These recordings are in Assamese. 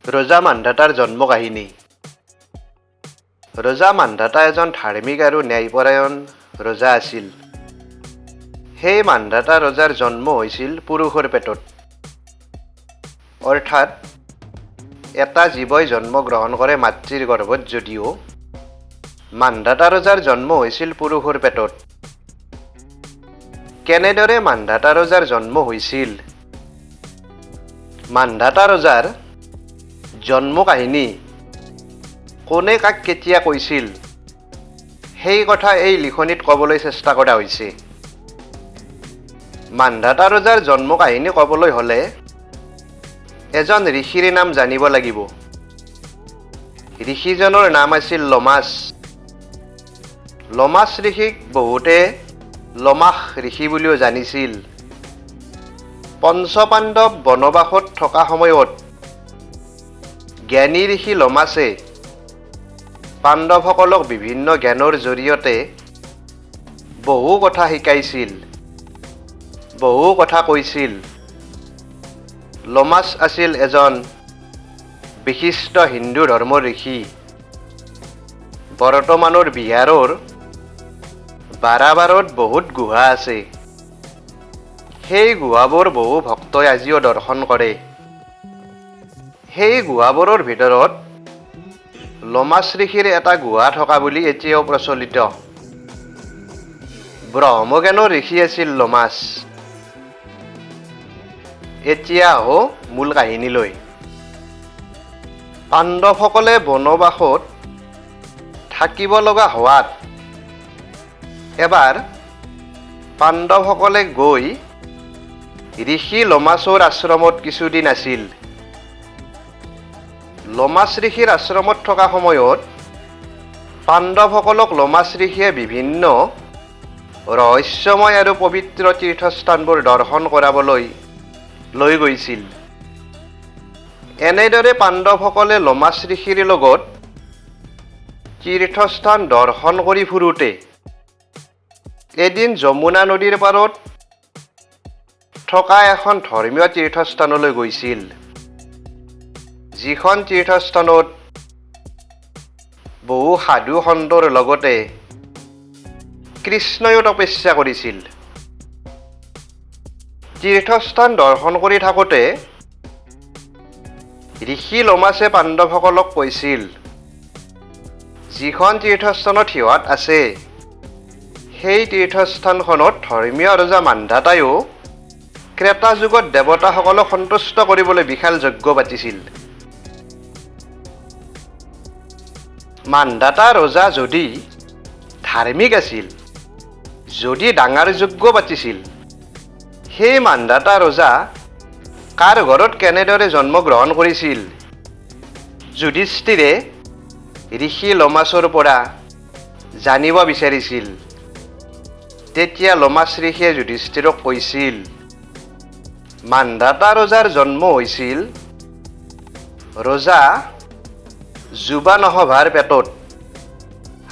ৰজা মান্ধাতাৰ জন্ম কাহিনী। ৰজা মান্ধাতা এজন ধাৰ্মিক আৰু ন্যায়পৰায়ণ ৰজা আছিল। সেই মান্ধাতা ৰজাৰ জন্ম হৈছিল পুৰুষৰ পেটত, অৰ্থাৎ এটা জীৱই জন্মগ্ৰহণ কৰে মাতৃৰ গৰ্ভত, যদিও মান্ধাতা ৰজাৰ জন্ম হৈছিল পুৰুষৰ পেটত। কেনেদৰে মান্ধাতা ৰজাৰ জন্ম হৈছিল? মান্ধাতা ৰজাৰ জন্ম কাহিনী কোনে কাক কেতিয়া কৈছিল, সেই কথা এই লিখনিত ক'বলৈ চেষ্টা কৰা হৈছে। মান্ধাতা ৰজাৰ জন্ম কাহিনী ক'বলৈ হ'লে এজন ঋষিৰ নাম জানিব লাগিব। ঋষিজনৰ নাম আছিল লমাচ। লমাচ ঋষিক বহুতে লমাস ঋষি বুলিও জানিছিল। পঞ্চপাণ্ডৱ বনবাসত থকা সময়ত জ্ঞানী ঋষি লমাছে পাণ্ডৱসকলক বিভিন্ন জ্ঞানৰ জৰিয়তে বহু কথা শিকাইছিল, বহু কথা কৈছিল। লমাচ আছিল এজন বিশিষ্ট হিন্দু ধৰ্মৰ ঋষি। বৰ্তমানৰ বিহাৰৰ বাৰাবাৰত বহুত গুহা আছে। সেই গুহাবোৰ বহু ভক্তই আজিও দৰ্শন কৰে। সেই গুহাবোৰৰ ভিতৰত লমাচ ঋষিৰ এটা গুহা থকা বুলি এতিয়াও প্ৰচলিত। ব্ৰহ্মজ্ঞানৰ ঋষি আছিল লমাচ। এতিয়া আহো মূল কাহিনীলৈ। পাণ্ডৱসকলে বনবাসত থাকিব লগা হোৱাত এবাৰ পাণ্ডৱসকলে গৈ ঋষি লমাচৰ আশ্ৰমত কিছুদিন আছিল। লমাচ ঋষিৰ আশ্ৰমত থকা সময়ত পাণ্ডৱসকলক লমাচ ঋষিয়ে বিভিন্ন ৰহস্যময় আৰু পবিত্ৰ তীৰ্থস্থানবোৰ দৰ্শন কৰাবলৈ লৈ গৈছিল। এনেদৰে পাণ্ডৱসকলে লমাচ ঋষিৰ লগত তীৰ্থস্থান দৰ্শন কৰি ফুৰোতে এদিন যমুনা নদীৰ পাৰত থকা এখন ধৰ্মীয় তীৰ্থস্থানলৈ গৈছিল, যিখন তীৰ্থস্থানত বহু সাধু সন্তৰ লগতে কৃষ্ণয়ো তপস্যা কৰিছিল। তীৰ্থস্থান দৰ্শন কৰি থাকোঁতে ঋষি লমাছে পাণ্ডৱসকলক কৈছিল, যিখন তীৰ্থস্থানত সিহঁত আছে সেই তীৰ্থস্থানখনত ধৰ্মীয় ৰজা মান্ধাতায়ো ত্ৰেতা যুগত দেৱতাসকলক সন্তুষ্ট কৰিবলৈ বিশাল যজ্ঞ পাতিছিল। মান্ধাতা ৰজা যদি ধাৰ্মিক আছিল, যদি ডাঙৰ যজ্ঞ পাতিছিল, সেই মান্ধাতা ৰজা কাৰ ঘৰত কেনেদৰে জন্মগ্ৰহণ কৰিছিল? যুধিষ্ঠিৰে ঋষি লমাচৰ পৰা জানিব বিচাৰিছিল। তেতিয়া লমাচ ঋষিয়ে যুধিষ্ঠিৰক কৈছিল, মান্ধাতা ৰজাৰ জন্ম হৈছিল ৰজা যুবানসভাৰ পেটত।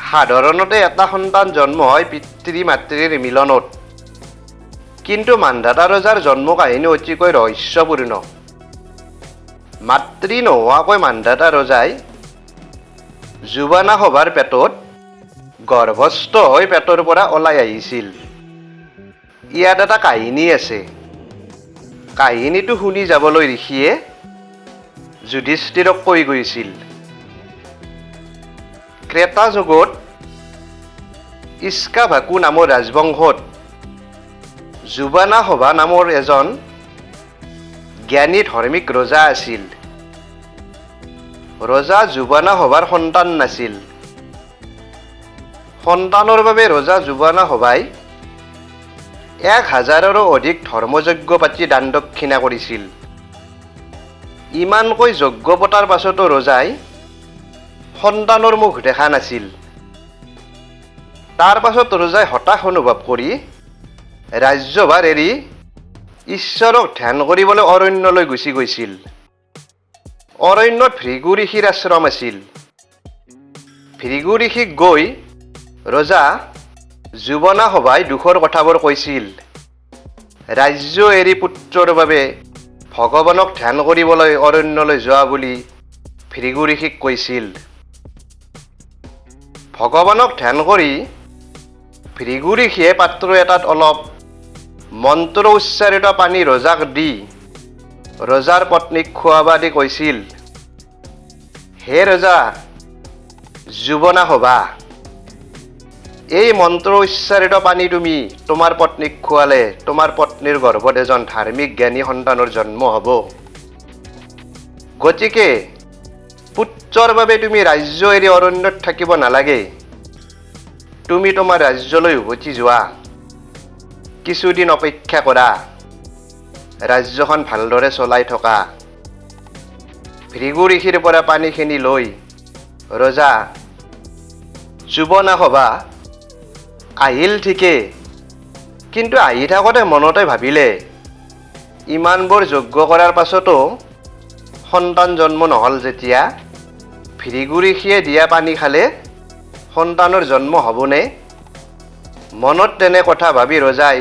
সাধাৰণতে এটা সন্তান জন্ম হয় পিতৃ মাতৃৰ মিলনত, কিন্তু মান্ধাতা ৰজাৰ জন্ম কাহিনী অতিকৈ ৰহস্যপূৰ্ণ। মাতৃ নোহোৱাকৈ মান্ধাতা ৰজাই যুবানসভাৰ পেটত গৰ্ভস্থ হৈ পেটৰ পৰা ওলাই আহিছিল। ইয়াত এটা কাহিনী আছে। কাহিনীটো শুনি যাবলৈ ঋষিয়ে যুধিষ্ঠিৰক কৈ গৈছিল, ত্ৰেতা যুগত ইস্কাভাকু নামৰ ৰাজবংশত যুবানসভা নামৰ এজন জ্ঞানী ধাৰ্মিক ৰজা আছিল। ৰজা যুবানসভাৰ সন্তান নাছিল। সন্তানৰ বাবে ৰজা যুবানসভাই 1000ৰো অধিক ধৰ্মযজ্ঞ পাতি দান দক্ষিণা কৰিছিল। ইমানকৈ যজ্ঞ পতাৰ পাছতো ৰজাই সন্তানৰ মুখ দেখা নাছিল। তাৰ পাছত ৰজাই হতাশ অনুভৱ কৰি ৰাজ্যভাৰ এৰি ঈশ্বৰক ধ্যান কৰিবলৈ অৰণ্যলৈ গুচি গৈছিল। অৰণ্যত ভৃগু ঋষিৰ আশ্ৰম আছিল। ভৃগু ঋষিক গৈ ৰজা যুবানসভাই দুখৰ কথাবোৰ কৈছিল। ৰাজ্য এৰি পুত্ৰৰ বাবে ভগৱানক ধ্যান কৰিবলৈ অৰণ্যলৈ যোৱা বুলি ভৃগু ঋষিক কৈছিল। ভগৱানক ধ্যান কৰি ভৃগু ঋষিয়ে পাত্ৰ এটাত অলপ মন্ত্ৰ উচ্চাৰিত পানী ৰজাক দি ৰজাৰ পত্নীক খুৱাবা দি কৈছিল, হে ৰজা, যুৱনা হবা, এই মন্ত্ৰ উচ্চাৰিত পানী তুমি তোমাৰ পত্নীক খুৱালে তোমাৰ পত্নীৰ গৰ্ভত এজন ধাৰ্মিক জ্ঞানী সন্তানৰ জন্ম হ'ব। গতিকে পুত্ৰৰ বাবে তুমি ৰাজ্য এৰি অৰণ্যত থাকিব নালাগে। তুমি তোমাৰ ৰাজ্যলৈ উভতি যোৱা, কিছুদিন অপেক্ষা কৰা, ৰাজ্যখন ভালদৰে চলাই থকা। ভৃগু ঋষিৰ পৰা পানীখিনি লৈ ৰজা যুৱনা হবা আহিল ঠিকে, কিন্তু আহি থাকোঁতে মনতে ভাবিলে, ইমানবোৰ যজ্ঞ কৰাৰ পাছতো সন্তান জন্ম নহ'ল যেতিয়া, ভৃগু ঋষিয়ে দিয়া পানী খালে সন্তানৰ জন্ম হ'বনে? মনত তেনে কথা ভাবি ৰজাই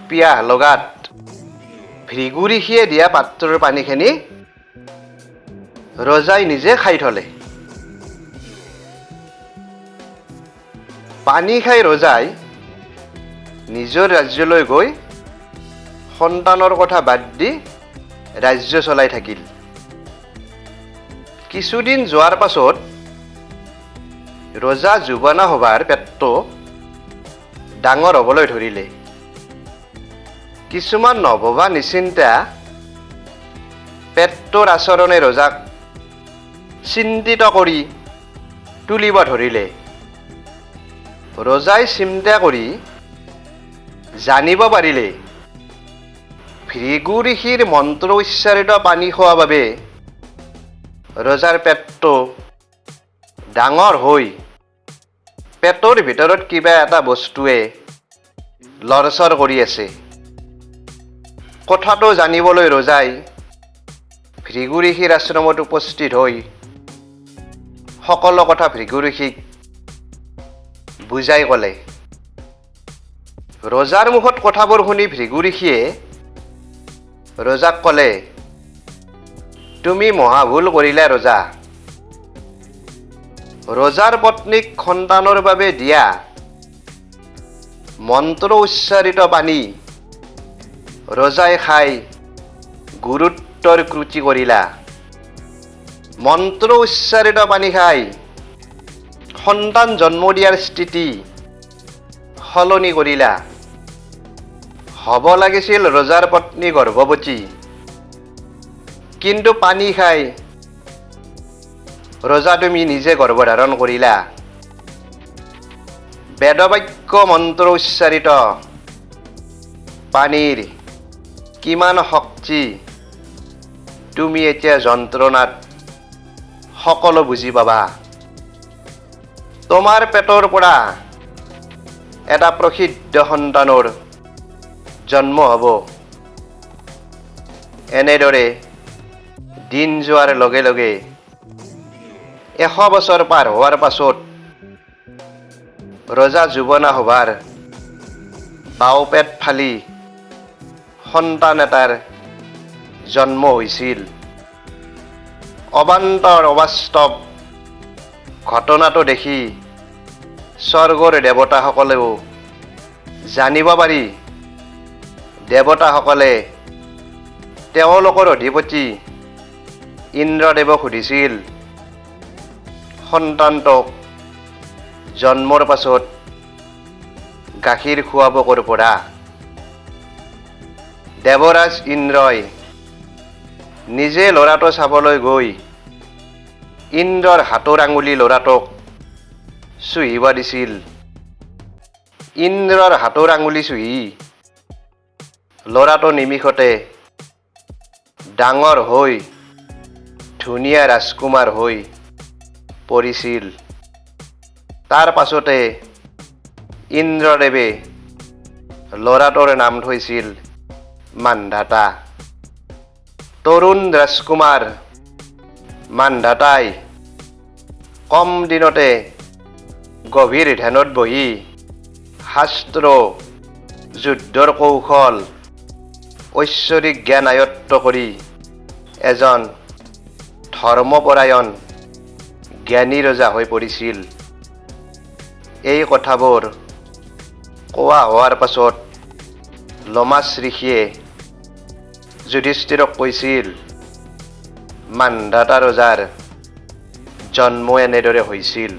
পিয়াহ লগাত ভৃগু ঋষিয়ে দিয়া পাত্ৰৰ পানীখিনি ৰজাই নিজে খাই থলে। পানী খাই ৰজাই নিজৰ ৰাজ্যলৈ গৈ সন্তানৰ কথা বাদ দি ৰাজ্য চলাই থাকিল। কিছুদিন যোৱাৰ পাছত ৰজা যুৱনা হবাৰ পেটটো ডাঙৰ হ'বলৈ ধৰিলে। কিছুমান নভবা নিচিন্তা পেটটোৰ আচৰণে ৰজাক চিন্তিত কৰি তুলিব ধৰিলে। ৰজাই চিন্তা কৰি জানিব পাৰিলে, ভৃগু ঋষিৰ মন্ত্ৰ উচ্চাৰিত পানী খোৱাৰ বাবে ৰজাৰ পেটটো ডাঙৰ হৈ পেটৰ ভিতৰত কিবা এটা বস্তুৱে লৰচৰ কৰি আছে। কথাটো জানিবলৈ ৰজাই ভৃগু ঋষিৰ আশ্ৰমত উপস্থিত হৈ সকলো কথা ভৃগু ঋষিক বুজাই ক'লে। ৰজাৰ মুখত কথাবোৰ শুনি ভৃগু ঋষিয়ে ৰজাক ক'লে, তুমি মহাভুল কৰিলা ৰজা। ৰজাৰ পত্নীক সন্তানৰ বাবে দিয়া মন্ত্ৰ উচ্চাৰিত পানী ৰজাই খাই গুৰুত্বৰ ক্ৰুটি কৰিলা। মন্ত্ৰ উচ্চাৰিত পানী খাই সন্তান জন্ম দিয়াৰ স্থিতি সলনি কৰিলা। হ'ব লাগিছিল ৰজাৰ পত্নী গৰ্ভৱতী, কিন্তু পানী খাই ৰজা তুমি নিজে গৰ্ভধাৰণ কৰিলা। বেদবাক্য মন্ত্ৰ উচ্চাৰিত পানীৰ কিমান শক্তি তুমি এতিয়া যন্ত্ৰণাত সকলো বুজি পাবা। তোমাৰ পেটৰ পৰা এটা প্ৰসিদ্ধ সন্তানৰ জন্ম হ'ব। এনেদৰে দিন যোৱাৰ লগে লগে 100 বছৰ পাৰ হোৱাৰ পাছত ৰজা যুৱনা হবাৰ বাও পেট ফালি সন্তান এটাৰ জন্ম হৈছিল। অবান্তৰ অবাস্তৱ ঘটনাটো দেখি স্বৰ্গৰ দেৱতাসকলেও জানিব পাৰি দেৱতাসকলে তেওঁলোকৰ অধিপতি ইন্দ্ৰদেৱক সুধিছিল, সন্তানটোক জন্মৰ পাছত গাখীৰ খুৱাব ক'ৰ পৰা? দেৱৰাজ ইন্দ্ৰই নিজে ল'ৰাটো চাবলৈ গৈ ইন্দ্ৰৰ হাতৰ আঙুলি ল'ৰাটোক চুহিব দিছিল। ইন্দ্ৰৰ হাতৰ আঙুলি চুহি ল'ৰাটো নিমিষতে ডাঙৰ হৈ ধুনীয়া ৰাজকুমাৰ হৈ পৰিছিল। তাৰ পাছতে ইন্দ্ৰদেৱে ল'ৰাটোৰ নাম থৈছিল মান্ধাতা। তৰুণ ৰাজকুমাৰ মান্ধাতাই কম দিনতে গভীৰ ধ্যানত বহি শাস্ত্ৰ, যুদ্ধৰ কৌশল, ঐশ্বৰিক জ্ঞান আয়ত্ত কৰি এজন ধৰ্মপৰায়ণ জ্ঞানী ৰজা হৈ পৰিছিল। এই কথাবোৰ কোৱা হোৱাৰ পাছত লমাচ ঋষিয়ে যুধিষ্ঠিৰক কৈছিল, মান্ধাতা ৰজাৰ জন্ম এনেদৰে হৈছিল।